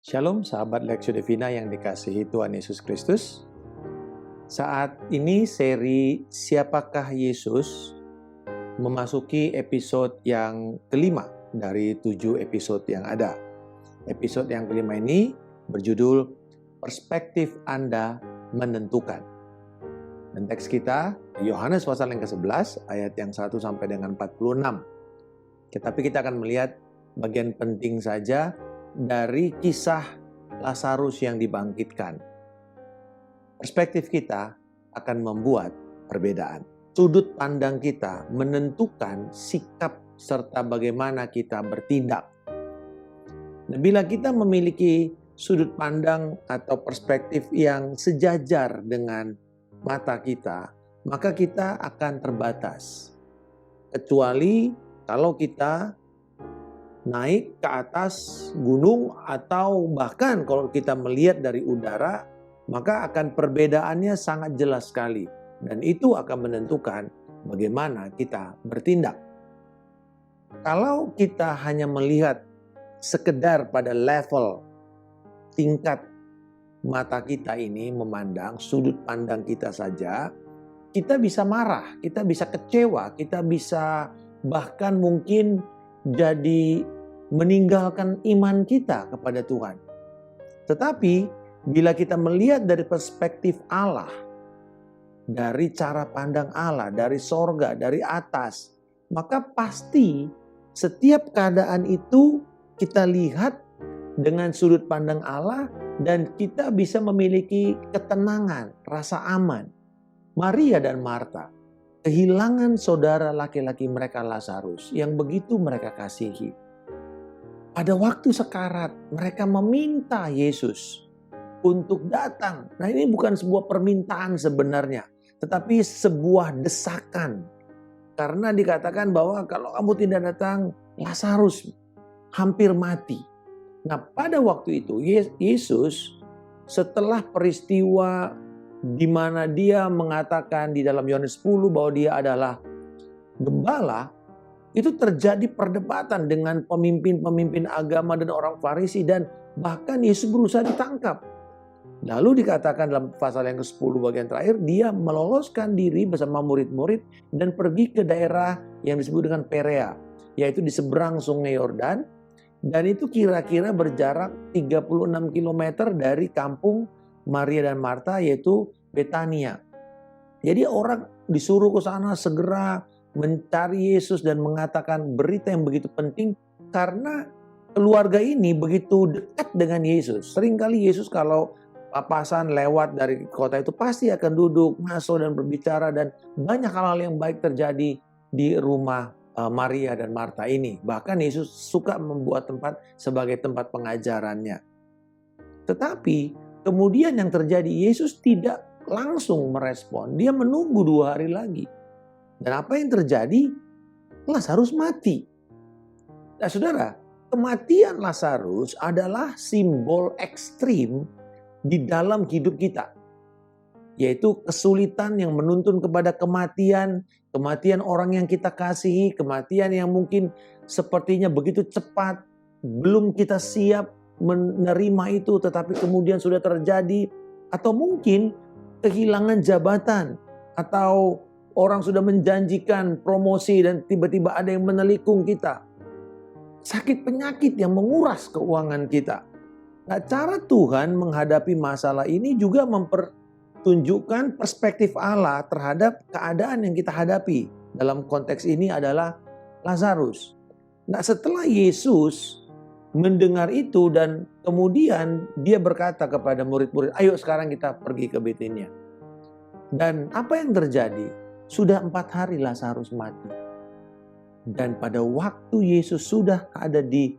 Shalom sahabat Lexio Divina yang dikasihi Tuhan Yesus Kristus. Saat ini seri Siapakah Yesus memasuki episode yang kelima dari 7 episode yang ada. Episode yang kelima ini berjudul Perspektif Anda Menentukan. Dan teks kita Yohanes pasal yang ke-11 ayat yang 1 sampai dengan 46. Tetapi kita akan melihat bagian penting saja dari kisah Lazarus yang dibangkitkan. Perspektif kita akan membuat perbedaan. Sudut pandang kita menentukan sikap serta bagaimana kita bertindak. Nah, bila kita memiliki sudut pandang atau perspektif yang sejajar dengan mata kita, maka kita akan terbatas. Kecuali kalau kita naik ke atas gunung atau bahkan kalau kita melihat dari udara, maka akan perbedaannya sangat jelas sekali. Dan itu akan menentukan bagaimana kita bertindak. Kalau kita hanya melihat sekedar pada level tingkat mata kita ini memandang sudut pandang kita saja, kita bisa marah, kita bisa kecewa, kita bisa bahkan mungkin jadi meninggalkan iman kita kepada Tuhan. Tetapi bila kita melihat dari perspektif Allah, dari cara pandang Allah, dari sorga, dari atas, maka pasti setiap keadaan itu kita lihat dengan sudut pandang Allah dan kita bisa memiliki ketenangan, rasa aman. Maria dan Marta kehilangan saudara laki-laki mereka Lazarus yang begitu mereka kasihi. Pada waktu sekarat mereka meminta Yesus untuk datang. Nah, ini bukan sebuah permintaan sebenarnya, tetapi sebuah desakan. Karena dikatakan bahwa kalau kamu tidak datang, Lazarus hampir mati. Nah, pada waktu itu Yesus setelah peristiwa di mana dia mengatakan di dalam Yohanes 10 bahwa dia adalah gembala, itu terjadi perdebatan dengan pemimpin-pemimpin agama dan orang Farisi dan bahkan Yesus berusaha ditangkap. Lalu dikatakan dalam pasal yang ke-10 bagian terakhir, dia meloloskan diri bersama murid-murid dan pergi ke daerah yang disebut dengan Perea, yaitu di seberang sungai Yordan, dan itu kira-kira berjarak 36 km dari kampung Maria dan Marta, yaitu Betania. Jadi orang disuruh ke sana segera mencari Yesus dan mengatakan berita yang begitu penting karena keluarga ini begitu dekat dengan Yesus. Seringkali Yesus kalau papasan lewat dari kota itu pasti akan duduk, masuk dan berbicara, dan banyak hal-hal yang baik terjadi di rumah Maria dan Marta ini. Bahkan Yesus suka membuat tempat sebagai tempat pengajarannya. Tetapi kemudian yang terjadi, Yesus tidak langsung merespon. Dia menunggu 2 hari lagi. Dan apa yang terjadi? Lazarus mati. Nah saudara, kematian Lazarus adalah simbol ekstrim di dalam hidup kita. Yaitu kesulitan yang menuntun kepada kematian. Kematian orang yang kita kasihi. Kematian yang mungkin sepertinya begitu cepat. Belum kita siap menerima itu, tetapi kemudian sudah terjadi. Atau mungkin kehilangan jabatan, atau orang sudah menjanjikan promosi dan tiba-tiba ada yang menelikung kita. Sakit penyakit yang menguras keuangan kita. Nah, cara Tuhan menghadapi masalah ini juga mempertunjukkan perspektif Allah terhadap keadaan yang kita hadapi. Dalam konteks ini adalah Lazarus. Nah, setelah Yesus mendengar itu dan kemudian dia berkata kepada murid-murid, ayo sekarang kita pergi ke Betania. Dan apa yang terjadi? Sudah 4 hari Lazarus mati. Dan pada waktu Yesus sudah ada di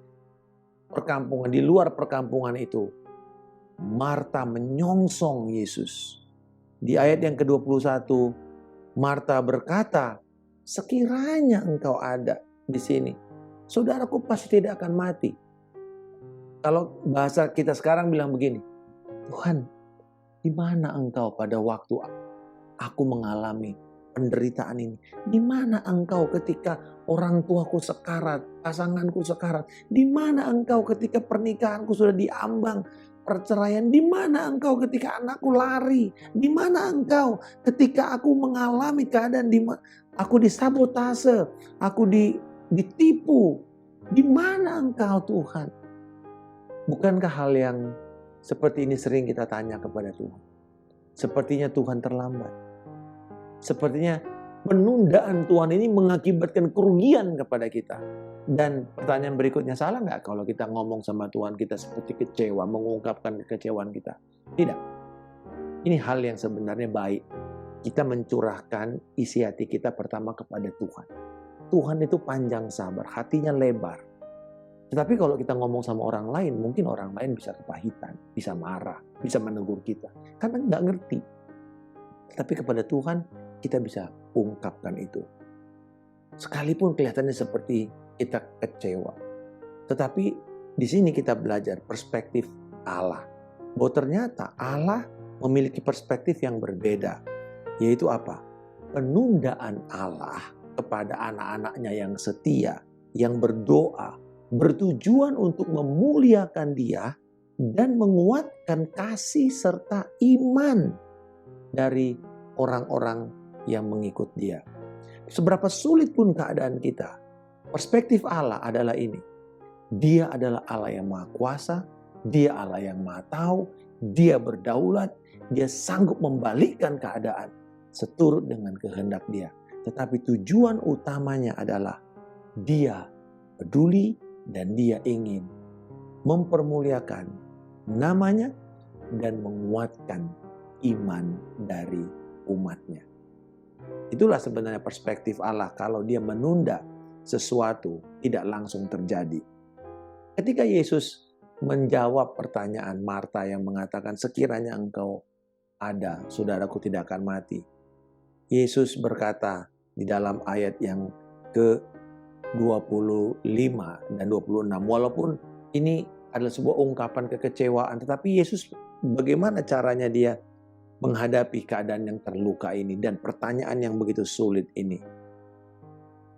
perkampungan, di luar perkampungan itu, Marta menyongsong Yesus. Di ayat yang ke-21, Marta berkata, sekiranya engkau ada di sini, saudaraku pasti tidak akan mati. Kalau bahasa kita sekarang bilang begini, Tuhan, di mana engkau pada waktu aku mengalami penderitaan ini? Di mana engkau ketika orang tuaku sekarat, pasanganku sekarat? Di mana engkau ketika pernikahanku sudah diambang perceraian? Di mana engkau ketika anakku lari? Di mana engkau ketika aku mengalami keadaan aku disabotase, aku ditipu? Di mana engkau Tuhan? Bukankah hal yang seperti ini sering kita tanya kepada Tuhan? Sepertinya Tuhan terlambat. Sepertinya penundaan Tuhan ini mengakibatkan kerugian kepada kita. Dan pertanyaan berikutnya, salah nggak kalau kita ngomong sama Tuhan kita seperti kecewa, mengungkapkan kekecewaan kita? Tidak. Ini hal yang sebenarnya baik. Kita mencurahkan isi hati kita pertama kepada Tuhan. Tuhan itu panjang sabar, hatinya lebar. Tetapi kalau kita ngomong sama orang lain, mungkin orang lain bisa kepahitan, bisa marah, bisa menegur kita. Karena nggak ngerti. Tapi kepada Tuhan, kita bisa ungkapkan itu. Sekalipun kelihatannya seperti kita kecewa. Tetapi di sini kita belajar perspektif Allah. Bahwa ternyata Allah memiliki perspektif yang berbeda. Yaitu apa? Penundaan Allah kepada anak-anaknya yang setia, yang berdoa, bertujuan untuk memuliakan Dia dan menguatkan kasih serta iman dari orang-orang yang mengikut Dia. Seberapa sulit pun keadaan kita, perspektif Allah adalah ini. Dia adalah Allah yang Maha Kuasa, Dia Allah yang Maha Tahu, Dia berdaulat, Dia sanggup membalikkan keadaan seturut dengan kehendak Dia. Tetapi tujuan utamanya adalah Dia peduli dan Dia ingin mempermuliakan namanya dan menguatkan iman dari umatnya. Itulah sebenarnya perspektif Allah kalau Dia menunda sesuatu tidak langsung terjadi. Ketika Yesus menjawab pertanyaan Marta yang mengatakan, sekiranya engkau ada, saudaraku tidak akan mati. Yesus berkata di dalam ayat yang ke-25 dan 26. Walaupun ini adalah sebuah ungkapan kekecewaan, tetapi Yesus bagaimana caranya Dia menghadapi keadaan yang terluka ini dan pertanyaan yang begitu sulit ini.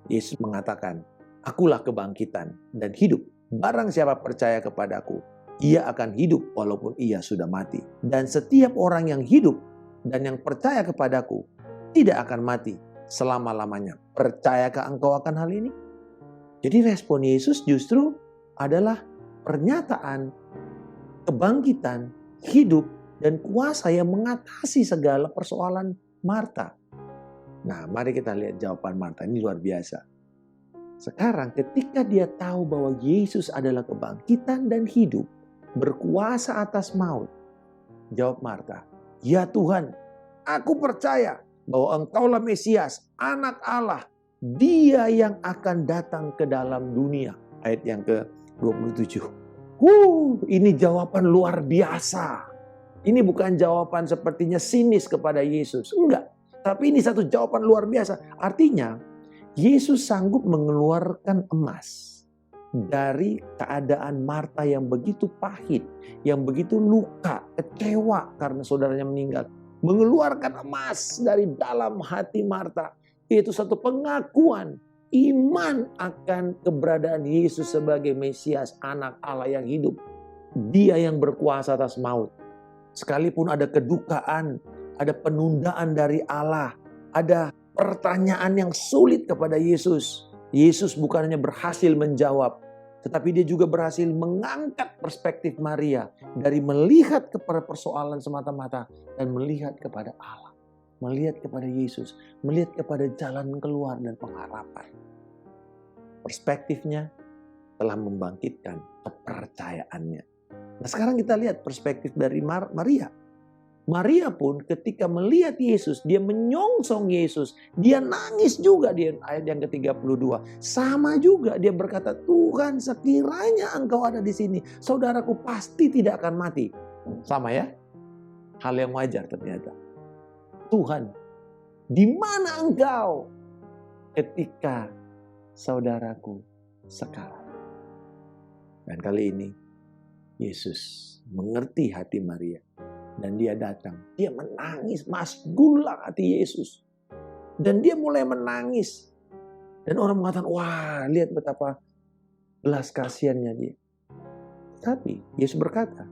Yesus mengatakan, akulah kebangkitan dan hidup. Barang siapa percaya kepadaku, ia akan hidup walaupun ia sudah mati. Dan setiap orang yang hidup dan yang percaya kepadaku tidak akan mati selama-lamanya. Percayakah engkau akan hal ini? Jadi respon Yesus justru adalah pernyataan kebangkitan, hidup, dan kuasa yang mengatasi segala persoalan Marta. Nah, mari kita lihat jawaban Marta. Ini luar biasa. Sekarang ketika dia tahu bahwa Yesus adalah kebangkitan dan hidup, berkuasa atas maut, jawab Marta, ya Tuhan, aku percaya bahwa Engkaulah Mesias, Anak Allah, Dia yang akan datang ke dalam dunia. Ayat yang ke-27. Ini jawaban luar biasa. Ini bukan jawaban sepertinya sinis kepada Yesus. Enggak. Tapi ini satu jawaban luar biasa. Artinya, Yesus sanggup mengeluarkan emas dari keadaan Marta yang begitu pahit, yang begitu luka, kecewa karena saudaranya meninggal. Mengeluarkan emas dari dalam hati Marta. Itu satu pengakuan iman akan keberadaan Yesus sebagai Mesias, Anak Allah yang hidup. Dia yang berkuasa atas maut. Sekalipun ada kedukaan, ada penundaan dari Allah, ada pertanyaan yang sulit kepada Yesus. Yesus bukan hanya berhasil menjawab, tetapi Dia juga berhasil mengangkat perspektif Maria dari melihat kepada persoalan semata-mata dan melihat kepada Allah. Melihat kepada Yesus, melihat kepada jalan keluar dan pengharapan. Perspektifnya telah membangkitkan kepercayaannya. Nah, sekarang kita lihat perspektif dari Maria. Maria pun ketika melihat Yesus, dia menyongsong Yesus. Dia nangis juga di ayat yang ke-32. Sama juga dia berkata, Tuhan sekiranya Engkau ada di sini, saudaraku pasti tidak akan mati. Sama ya? Hal yang wajar ternyata. Tuhan, di mana Engkau ketika saudaraku sekarat? Dan kali ini Yesus mengerti hati Maria dan Dia datang. Dia menangis, masgullah hati Yesus. Dan dia mulai menangis. Dan orang mengatakan, wah lihat betapa belas kasihannya dia. Tapi Yesus berkata,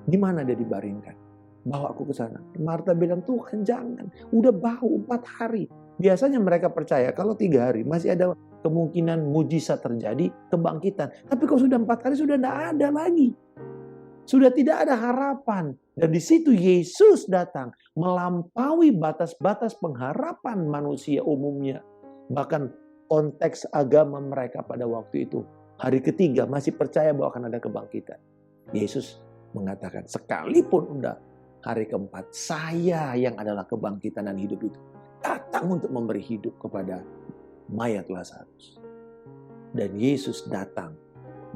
di mana dia dibaringkan? Bawa aku ke sana. Marta bilang, Tuhan jangan. Udah bau 4 hari. Biasanya mereka percaya kalau 3 hari masih ada kemungkinan mujizat terjadi, kebangkitan. Tapi kalau sudah 4 hari sudah tidak ada lagi. Sudah tidak ada harapan. Dan di situ Yesus datang melampaui batas-batas pengharapan manusia umumnya. Bahkan konteks agama mereka pada waktu itu. Hari ketiga masih percaya bahwa akan ada kebangkitan. Yesus mengatakan, sekalipun udah hari keempat, saya yang adalah kebangkitan dan hidup itu. Datang untuk memberi hidup kepada mayat Lazarus. Dan Yesus datang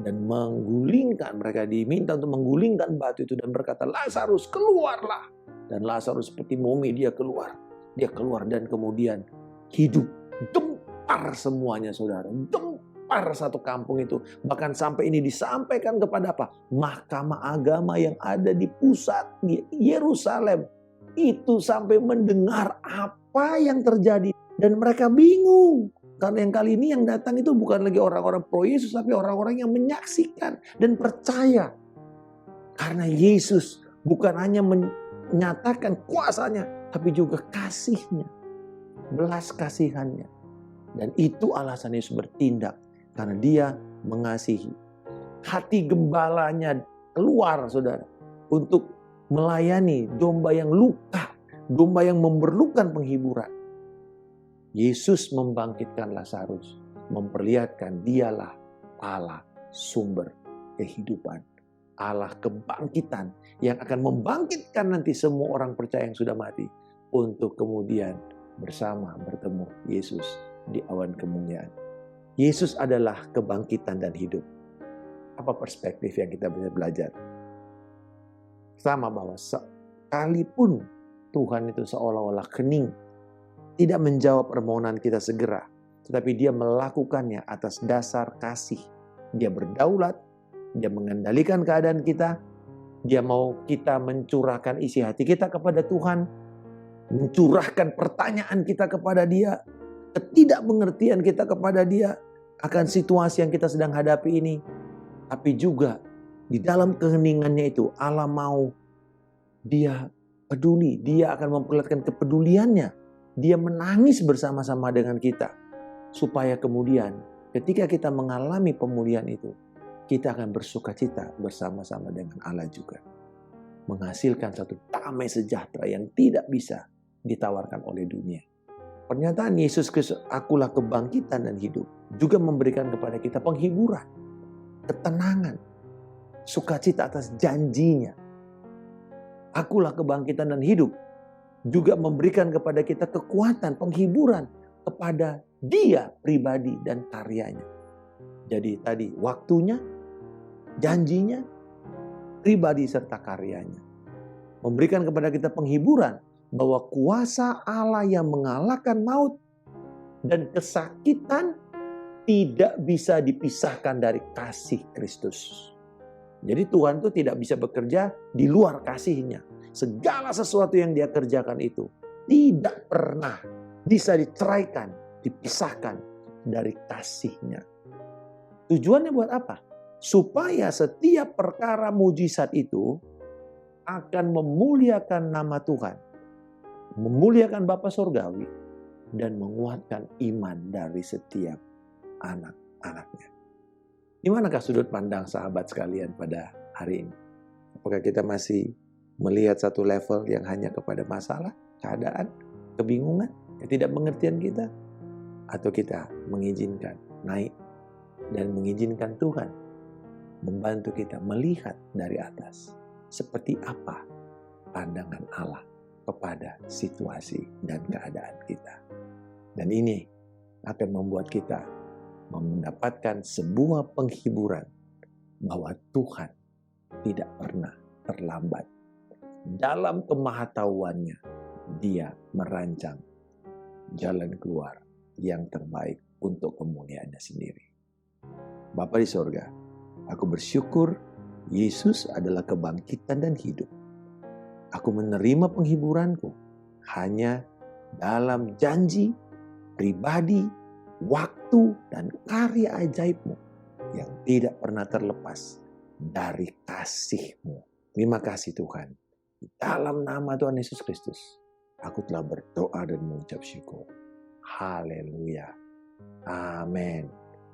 dan menggulingkan, mereka diminta untuk menggulingkan batu itu dan berkata, Lazarus keluarlah. Dan Lazarus seperti mumi, dia keluar. Dia keluar dan kemudian hidup. Gempar semuanya saudara. Gempar satu kampung itu. Bahkan sampai ini disampaikan kepada apa? Mahkamah agama yang ada di pusat Yerusalem. Itu sampai mendengar apa yang terjadi. Dan mereka bingung. Karena yang kali ini yang datang itu bukan lagi orang-orang pro Yesus. Tapi orang-orang yang menyaksikan dan percaya. Karena Yesus bukan hanya menyatakan kuasanya. Tapi juga kasihnya. Belas kasihannya. Dan itu alasan Yesus bertindak. Karena dia mengasihi. Hati gembalanya keluar saudara. Untuk melayani domba yang luka. Domba yang memerlukan penghiburan. Yesus membangkitkan Lazarus. Memperlihatkan dialah Allah sumber kehidupan. Allah kebangkitan. Yang akan membangkitkan nanti semua orang percaya yang sudah mati. Untuk kemudian bersama bertemu Yesus di awan kemuliaan. Yesus adalah kebangkitan dan hidup. Apa perspektif yang kita bisa belajar? Sama bahwa sekalipun Tuhan itu seolah-olah kening, tidak menjawab permohonan kita segera, tetapi dia melakukannya atas dasar kasih. Dia berdaulat, dia mengendalikan keadaan kita, dia mau kita mencurahkan isi hati kita kepada Tuhan, mencurahkan pertanyaan kita kepada dia, ketidakmengertian kita kepada dia akan situasi yang kita sedang hadapi ini. Tapi juga di dalam keheningannya itu Allah mau dia peduli. Dia akan memperlihatkan kepeduliannya. Dia menangis bersama-sama dengan kita. Supaya kemudian ketika kita mengalami pemulihan itu, kita akan bersukacita bersama-sama dengan Allah juga. Menghasilkan satu damai sejahtera yang tidak bisa ditawarkan oleh dunia. Pernyataan Yesus Kristus, akulah kebangkitan dan hidup, juga memberikan kepada kita penghiburan, ketenangan, sukacita atas janjinya. Akulah kebangkitan dan hidup, juga memberikan kepada kita kekuatan, penghiburan kepada Dia pribadi dan karyanya. Jadi tadi waktunya, janjinya, pribadi serta karyanya. Memberikan kepada kita penghiburan bahwa kuasa Allah yang mengalahkan maut dan kesakitan tidak bisa dipisahkan dari kasih Kristus. Jadi Tuhan itu tidak bisa bekerja di luar kasihnya. Segala sesuatu yang dia kerjakan itu tidak pernah bisa diceraikan, dipisahkan dari kasihnya. Tujuannya buat apa? Supaya setiap perkara mujizat itu akan memuliakan nama Tuhan. Memuliakan Bapa Surgawi dan menguatkan iman dari setiap anak-anaknya. Di manakah sudut pandang sahabat sekalian pada hari ini? Apakah kita masih melihat satu level yang hanya kepada masalah, keadaan, kebingungan, ketidakmengertian kita? Atau kita mengizinkan naik dan mengizinkan Tuhan membantu kita melihat dari atas seperti apa pandangan Allah kepada situasi dan keadaan kita. Dan ini akan membuat kita mendapatkan sebuah penghiburan bahwa Tuhan tidak pernah terlambat. Dalam kemahatauannya, Dia merancang jalan keluar yang terbaik untuk kemuliaannya sendiri. Bapa di sorga, aku bersyukur Yesus adalah kebangkitan dan hidup. Aku menerima penghiburanku hanya dalam janji, pribadi, waktu, dan karya ajaib-Mu yang tidak pernah terlepas dari kasih-Mu. Terima kasih Tuhan. Di dalam nama Tuhan Yesus Kristus, aku telah berdoa dan mengucap syukur. Haleluya. Amin.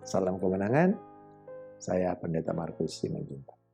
Salam kemenangan. Saya Pendeta Markus Simanjuntak.